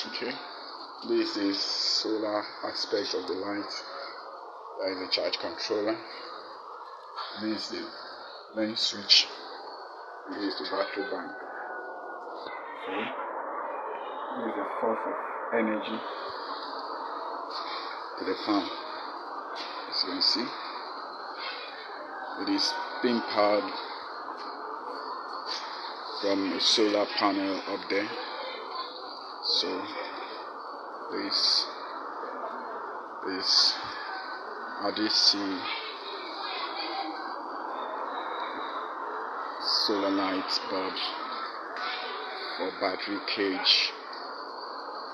Okay, this is solar aspect of the light. There is a charge controller. This is the main switch. This is the battery bank. Okay, this is the source of energy to the farm. As you can see, it is being powered from a solar panel up there. So this RDC solar light bulb for battery cage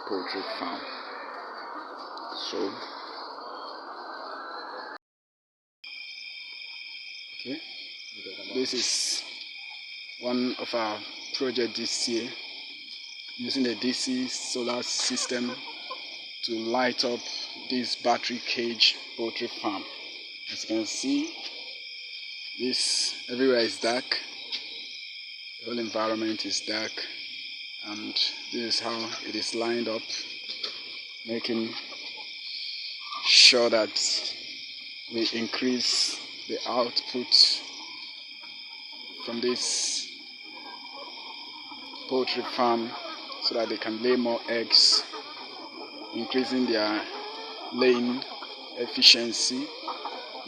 poultry farm. So okay, this is one of our projects this year, using the DC solar system to light up this battery cage poultry farm. As you can see, this everywhere is dark, the whole environment is dark, and this is how it is lined up, making sure that we increase the output from this poultry farm so that they can lay more eggs, increasing their laying efficiency.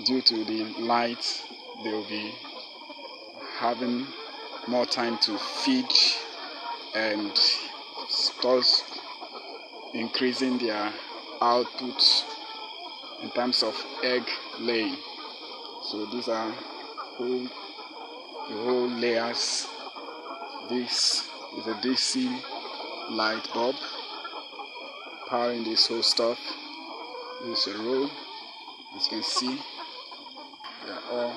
Due to the light, they will be having more time to feed and thus increasing their output in terms of egg laying. So these are the whole layers. This is a DC light bulb powering this whole stuff. This is a row. As you can see, they are all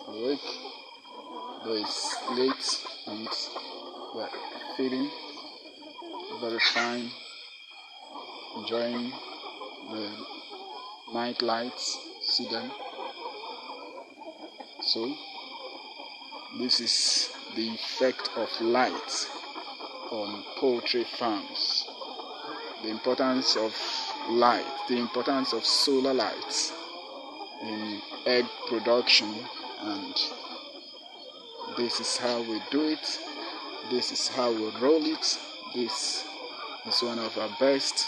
awake. Though it's late and they are feeding very fine, enjoying the night lights. See them. So this is the effect of light on poultry farms. The importance of light, the importance of solar lights in egg production, and this is how we do it. This is how we roll it. This is one of our best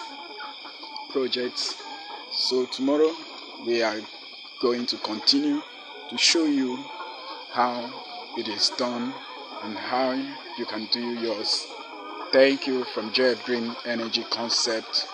projects. So tomorrow we are going to continue to show you how it is done and how you can do yours. Thank you from JF Green Energy Concept.